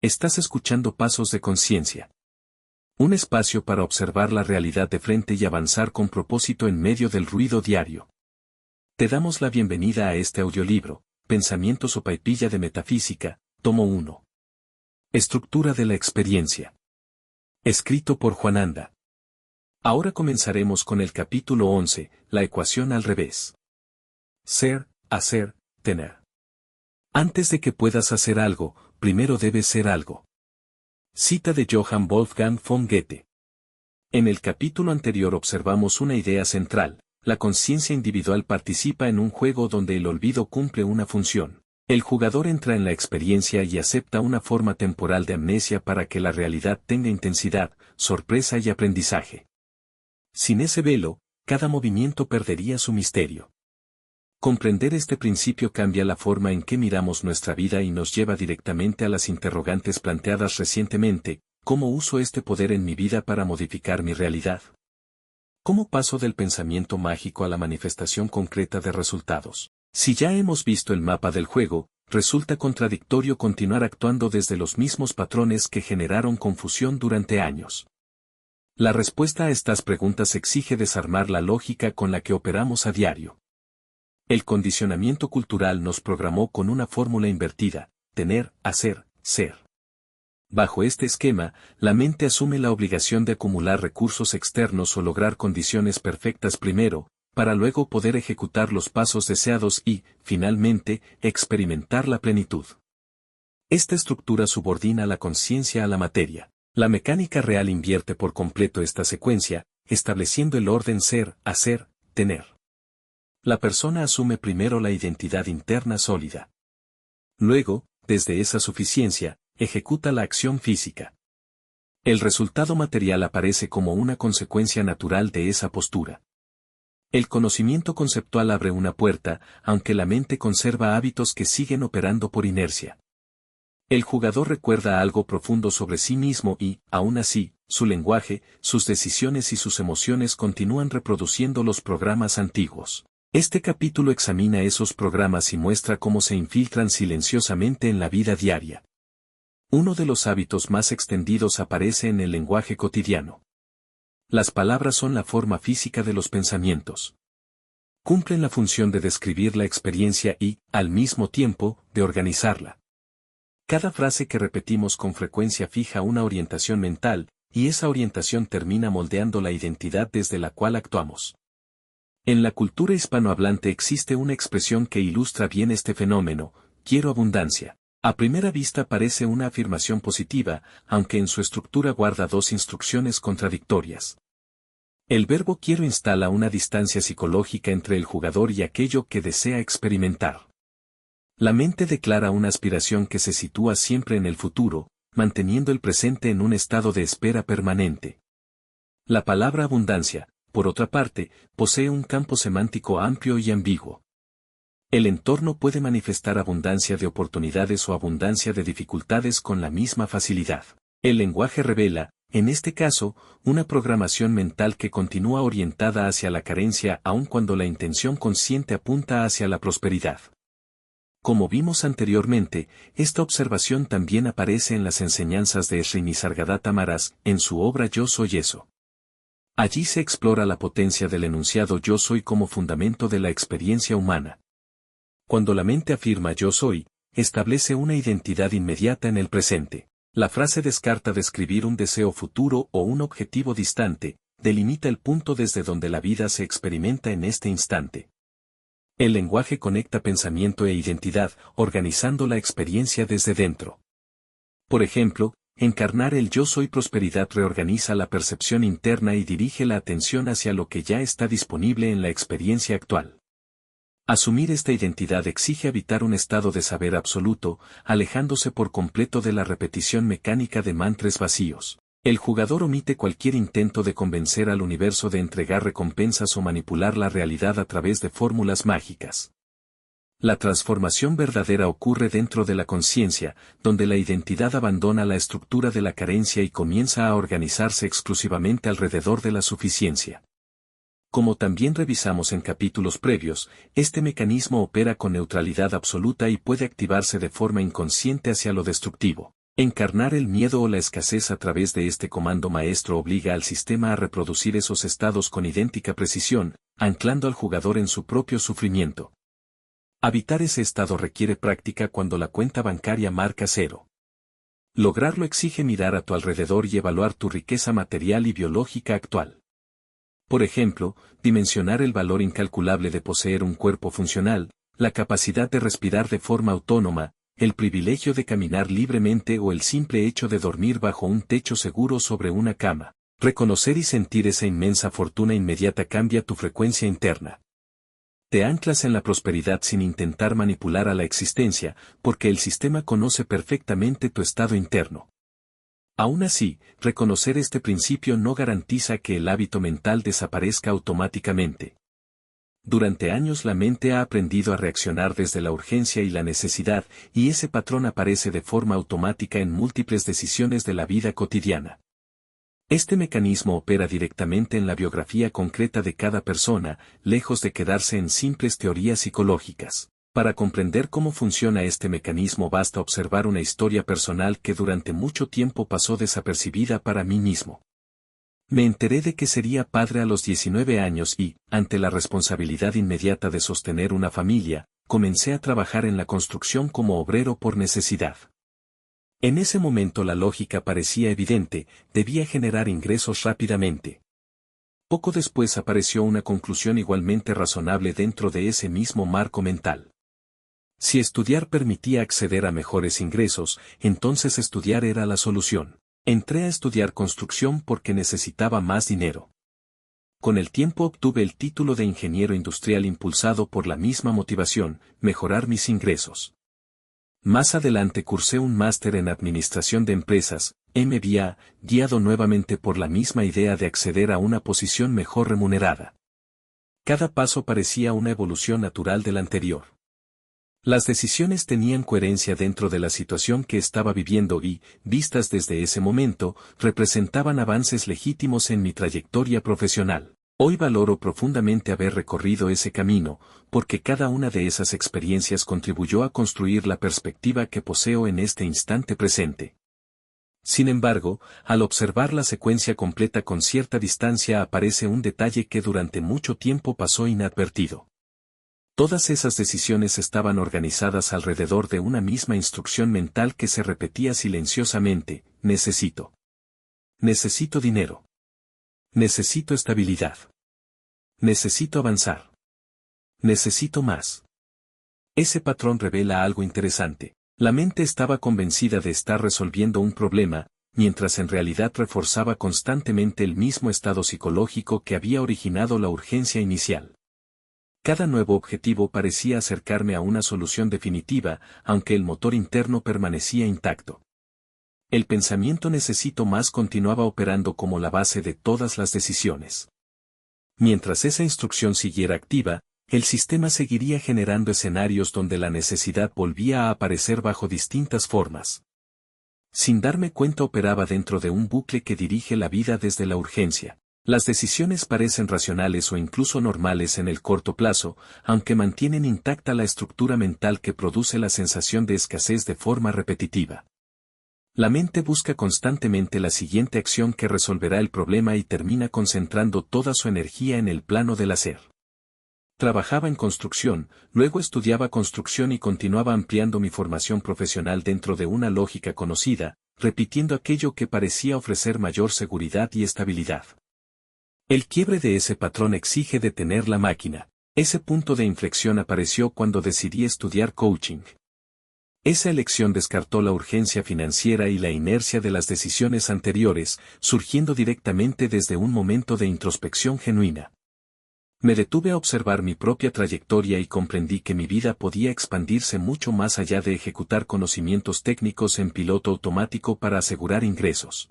Estás escuchando Pasos de Conciencia. Un espacio para observar la realidad de frente y avanzar con propósito en medio del ruido diario. Te damos la bienvenida a este audiolibro, Pensamiento Sopaipilla de Metafísica, tomo 1. Estructura de la experiencia. Escrito por Juan Anda. Ahora comenzaremos con el capítulo 11, la ecuación al revés. Ser, hacer, tener. Antes de que puedas hacer algo, primero debes ser algo. Cita de Johann Wolfgang von Goethe. En el capítulo anterior observamos una idea central: la conciencia individual participa en un juego donde el olvido cumple una función. El jugador entra en la experiencia y acepta una forma temporal de amnesia para que la realidad tenga intensidad, sorpresa y aprendizaje. Sin ese velo, cada movimiento perdería su misterio. Comprender este principio cambia la forma en que miramos nuestra vida y nos lleva directamente a las interrogantes planteadas recientemente: ¿cómo uso este poder en mi vida para modificar mi realidad? ¿Cómo paso del pensamiento mágico a la manifestación concreta de resultados? Si ya hemos visto el mapa del juego, resulta contradictorio continuar actuando desde los mismos patrones que generaron confusión durante años. La respuesta a estas preguntas exige desarmar la lógica con la que operamos a diario. El condicionamiento cultural nos programó con una fórmula invertida: tener, hacer, ser. Bajo este esquema, la mente asume la obligación de acumular recursos externos o lograr condiciones perfectas primero, para luego poder ejecutar los pasos deseados y, finalmente, experimentar la plenitud. Esta estructura subordina la conciencia a la materia. La mecánica real invierte por completo esta secuencia, estableciendo el orden ser, hacer, tener. La persona asume primero la identidad interna sólida. Luego, desde esa suficiencia, ejecuta la acción física. El resultado material aparece como una consecuencia natural de esa postura. El conocimiento conceptual abre una puerta, aunque la mente conserva hábitos que siguen operando por inercia. El jugador recuerda algo profundo sobre sí mismo y, aún así, su lenguaje, sus decisiones y sus emociones continúan reproduciendo los programas antiguos. Este capítulo examina esos programas y muestra cómo se infiltran silenciosamente en la vida diaria. Uno de los hábitos más extendidos aparece en el lenguaje cotidiano. Las palabras son la forma física de los pensamientos. Cumplen la función de describir la experiencia y, al mismo tiempo, de organizarla. Cada frase que repetimos con frecuencia fija una orientación mental, y esa orientación termina moldeando la identidad desde la cual actuamos. En la cultura hispanohablante existe una expresión que ilustra bien este fenómeno: quiero abundancia. A primera vista parece una afirmación positiva, aunque en su estructura guarda dos instrucciones contradictorias. El verbo quiero instala una distancia psicológica entre el jugador y aquello que desea experimentar. La mente declara una aspiración que se sitúa siempre en el futuro, manteniendo el presente en un estado de espera permanente. La palabra abundancia, por otra parte, posee un campo semántico amplio y ambiguo. El entorno puede manifestar abundancia de oportunidades o abundancia de dificultades con la misma facilidad. El lenguaje revela, en este caso, una programación mental que continúa orientada hacia la carencia aun cuando la intención consciente apunta hacia la prosperidad. Como vimos anteriormente, esta observación también aparece en las enseñanzas de Sri Nisargadatta Maharaj, en su obra Yo Soy Eso. Allí se explora la potencia del enunciado yo soy como fundamento de la experiencia humana. Cuando la mente afirma yo soy, establece una identidad inmediata en el presente. La frase descarta describir un deseo futuro o un objetivo distante, delimita el punto desde donde la vida se experimenta en este instante. El lenguaje conecta pensamiento e identidad, organizando la experiencia desde dentro. Por ejemplo, encarnar el yo soy prosperidad reorganiza la percepción interna y dirige la atención hacia lo que ya está disponible en la experiencia actual. Asumir esta identidad exige habitar un estado de saber absoluto, alejándose por completo de la repetición mecánica de mantras vacíos. El jugador omite cualquier intento de convencer al universo de entregar recompensas o manipular la realidad a través de fórmulas mágicas. La transformación verdadera ocurre dentro de la conciencia, donde la identidad abandona la estructura de la carencia y comienza a organizarse exclusivamente alrededor de la suficiencia. Como también revisamos en capítulos previos, este mecanismo opera con neutralidad absoluta y puede activarse de forma inconsciente hacia lo destructivo. Encarnar el miedo o la escasez a través de este comando maestro obliga al sistema a reproducir esos estados con idéntica precisión, anclando al jugador en su propio sufrimiento. Habitar ese estado requiere práctica cuando la cuenta bancaria marca cero. Lograrlo exige mirar a tu alrededor y evaluar tu riqueza material y biológica actual. Por ejemplo, dimensionar el valor incalculable de poseer un cuerpo funcional, la capacidad de respirar de forma autónoma, el privilegio de caminar libremente o el simple hecho de dormir bajo un techo seguro sobre una cama. Reconocer y sentir esa inmensa fortuna inmediata cambia tu frecuencia interna. Te anclas en la prosperidad sin intentar manipular a la existencia, porque el sistema conoce perfectamente tu estado interno. Aún así, reconocer este principio no garantiza que el hábito mental desaparezca automáticamente. Durante años la mente ha aprendido a reaccionar desde la urgencia y la necesidad, y ese patrón aparece de forma automática en múltiples decisiones de la vida cotidiana. Este mecanismo opera directamente en la biografía concreta de cada persona, lejos de quedarse en simples teorías psicológicas. Para comprender cómo funciona este mecanismo basta observar una historia personal que durante mucho tiempo pasó desapercibida para mí mismo. Me enteré de que sería padre a los 19 años y, ante la responsabilidad inmediata de sostener una familia, comencé a trabajar en la construcción como obrero por necesidad. En ese momento la lógica parecía evidente, debía generar ingresos rápidamente. Poco después apareció una conclusión igualmente razonable dentro de ese mismo marco mental. Si estudiar permitía acceder a mejores ingresos, entonces estudiar era la solución. Entré a estudiar construcción porque necesitaba más dinero. Con el tiempo obtuve el título de ingeniero industrial impulsado por la misma motivación, mejorar mis ingresos. Más adelante cursé un máster en Administración de Empresas, MBA, guiado nuevamente por la misma idea de acceder a una posición mejor remunerada. Cada paso parecía una evolución natural del anterior. Las decisiones tenían coherencia dentro de la situación que estaba viviendo y, vistas desde ese momento, representaban avances legítimos en mi trayectoria profesional. Hoy valoro profundamente haber recorrido ese camino, porque cada una de esas experiencias contribuyó a construir la perspectiva que poseo en este instante presente. Sin embargo, al observar la secuencia completa con cierta distancia aparece un detalle que durante mucho tiempo pasó inadvertido. Todas esas decisiones estaban organizadas alrededor de una misma instrucción mental que se repetía silenciosamente: necesito. Necesito dinero. Necesito estabilidad. Necesito avanzar. Necesito más. Ese patrón revela algo interesante. La mente estaba convencida de estar resolviendo un problema, mientras en realidad reforzaba constantemente el mismo estado psicológico que había originado la urgencia inicial. Cada nuevo objetivo parecía acercarme a una solución definitiva, aunque el motor interno permanecía intacto. El pensamiento necesito más continuaba operando como la base de todas las decisiones. Mientras esa instrucción siguiera activa, el sistema seguiría generando escenarios donde la necesidad volvía a aparecer bajo distintas formas. Sin darme cuenta operaba dentro de un bucle que dirige la vida desde la urgencia. Las decisiones parecen racionales o incluso normales en el corto plazo, aunque mantienen intacta la estructura mental que produce la sensación de escasez de forma repetitiva. La mente busca constantemente la siguiente acción que resolverá el problema y termina concentrando toda su energía en el plano del hacer. Trabajaba en construcción, luego estudiaba construcción y continuaba ampliando mi formación profesional dentro de una lógica conocida, repitiendo aquello que parecía ofrecer mayor seguridad y estabilidad. El quiebre de ese patrón exige detener la máquina. Ese punto de inflexión apareció cuando decidí estudiar coaching. Esa elección descartó la urgencia financiera y la inercia de las decisiones anteriores, surgiendo directamente desde un momento de introspección genuina. Me detuve a observar mi propia trayectoria y comprendí que mi vida podía expandirse mucho más allá de ejecutar conocimientos técnicos en piloto automático para asegurar ingresos.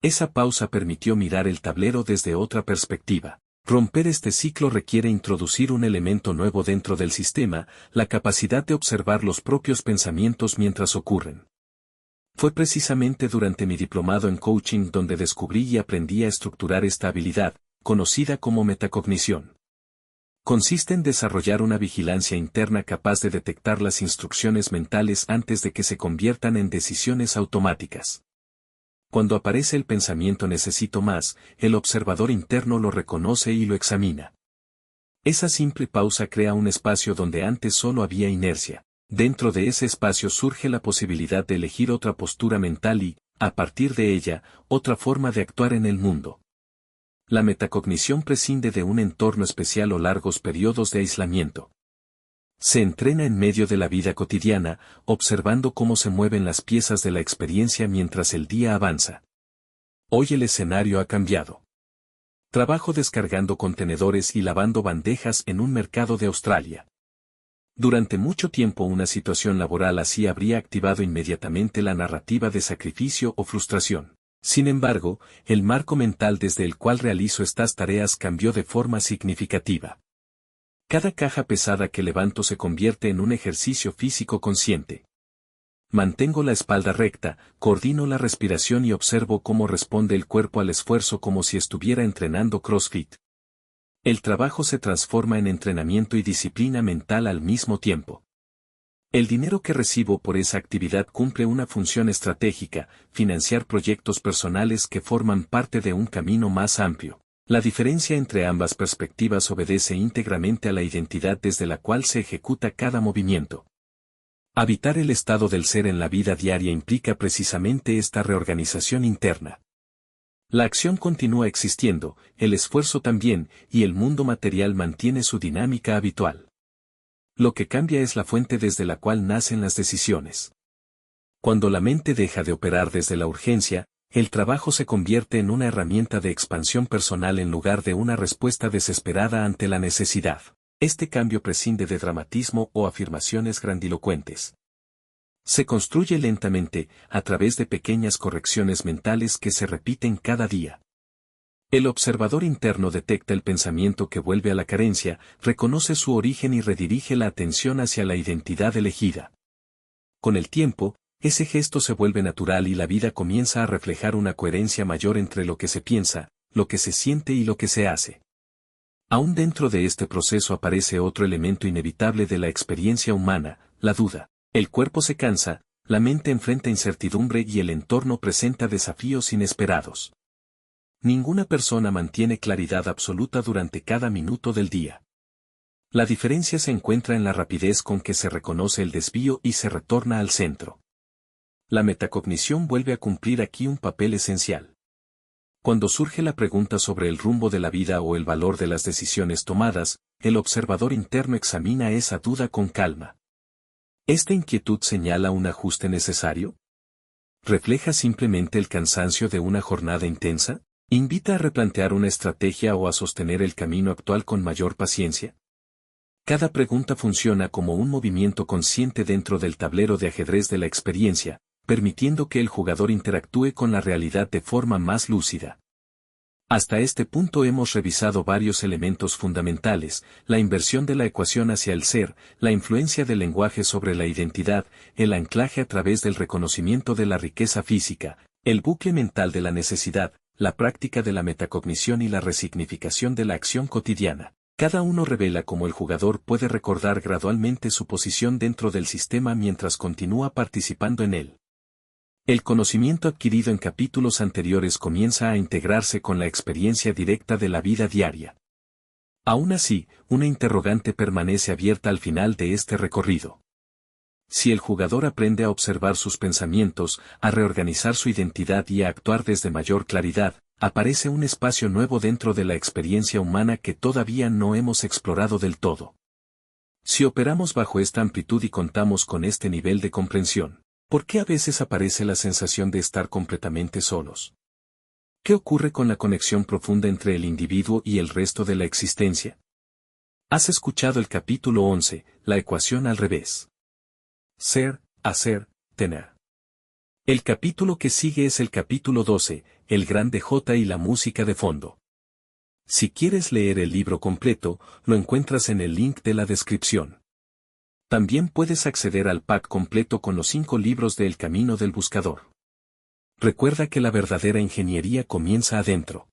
Esa pausa permitió mirar el tablero desde otra perspectiva. Romper este ciclo requiere introducir un elemento nuevo dentro del sistema, la capacidad de observar los propios pensamientos mientras ocurren. Fue precisamente durante mi diplomado en coaching donde descubrí y aprendí a estructurar esta habilidad, conocida como metacognición. Consiste en desarrollar una vigilancia interna capaz de detectar las instrucciones mentales antes de que se conviertan en decisiones automáticas. Cuando aparece el pensamiento necesito más, el observador interno lo reconoce y lo examina. Esa simple pausa crea un espacio donde antes solo había inercia. Dentro de ese espacio surge la posibilidad de elegir otra postura mental y, a partir de ella, otra forma de actuar en el mundo. La metacognición prescinde de un entorno especial o largos periodos de aislamiento. Se entrena en medio de la vida cotidiana, observando cómo se mueven las piezas de la experiencia mientras el día avanza. Hoy el escenario ha cambiado. Trabajo descargando contenedores y lavando bandejas en un mercado de Australia. Durante mucho tiempo una situación laboral así habría activado inmediatamente la narrativa de sacrificio o frustración. Sin embargo, el marco mental desde el cual realizo estas tareas cambió de forma significativa. Cada caja pesada que levanto se convierte en un ejercicio físico consciente. Mantengo la espalda recta, coordino la respiración y observo cómo responde el cuerpo al esfuerzo como si estuviera entrenando CrossFit. El trabajo se transforma en entrenamiento y disciplina mental al mismo tiempo. El dinero que recibo por esa actividad cumple una función estratégica, financiar proyectos personales que forman parte de un camino más amplio. La diferencia entre ambas perspectivas obedece íntegramente a la identidad desde la cual se ejecuta cada movimiento. Habitar el estado del ser en la vida diaria implica precisamente esta reorganización interna. La acción continúa existiendo, el esfuerzo también, y el mundo material mantiene su dinámica habitual. Lo que cambia es la fuente desde la cual nacen las decisiones. Cuando la mente deja de operar desde la urgencia, el trabajo se convierte en una herramienta de expansión personal en lugar de una respuesta desesperada ante la necesidad. Este cambio prescinde de dramatismo o afirmaciones grandilocuentes. Se construye lentamente, a través de pequeñas correcciones mentales que se repiten cada día. El observador interno detecta el pensamiento que vuelve a la carencia, reconoce su origen y redirige la atención hacia la identidad elegida. Con el tiempo, ese gesto se vuelve natural y la vida comienza a reflejar una coherencia mayor entre lo que se piensa, lo que se siente y lo que se hace. Aún dentro de este proceso aparece otro elemento inevitable de la experiencia humana, la duda. El cuerpo se cansa, la mente enfrenta incertidumbre y el entorno presenta desafíos inesperados. Ninguna persona mantiene claridad absoluta durante cada minuto del día. La diferencia se encuentra en la rapidez con que se reconoce el desvío y se retorna al centro. La metacognición vuelve a cumplir aquí un papel esencial. Cuando surge la pregunta sobre el rumbo de la vida o el valor de las decisiones tomadas, el observador interno examina esa duda con calma. ¿Esta inquietud señala un ajuste necesario? ¿Refleja simplemente el cansancio de una jornada intensa? ¿Invita a replantear una estrategia o a sostener el camino actual con mayor paciencia? Cada pregunta funciona como un movimiento consciente dentro del tablero de ajedrez de la experiencia, permitiendo que el jugador interactúe con la realidad de forma más lúcida. Hasta este punto hemos revisado varios elementos fundamentales: la inversión de la ecuación hacia el ser, la influencia del lenguaje sobre la identidad, el anclaje a través del reconocimiento de la riqueza física, el bucle mental de la necesidad, la práctica de la metacognición y la resignificación de la acción cotidiana. Cada uno revela cómo el jugador puede recordar gradualmente su posición dentro del sistema mientras continúa participando en él. El conocimiento adquirido en capítulos anteriores comienza a integrarse con la experiencia directa de la vida diaria. Aún así, una interrogante permanece abierta al final de este recorrido. Si el jugador aprende a observar sus pensamientos, a reorganizar su identidad y a actuar desde mayor claridad, aparece un espacio nuevo dentro de la experiencia humana que todavía no hemos explorado del todo. Si operamos bajo esta amplitud y contamos con este nivel de comprensión, ¿por qué a veces aparece la sensación de estar completamente solos? ¿Qué ocurre con la conexión profunda entre el individuo y el resto de la existencia? Has escuchado el capítulo 11, la ecuación al revés. Ser, hacer, tener. El capítulo que sigue es el capítulo 12, el grande J y la música de fondo. Si quieres leer el libro completo, lo encuentras en el link de la descripción. También puedes acceder al pack completo con los 5 libros de El Camino del Buscador. Recuerda que la verdadera ingeniería comienza adentro.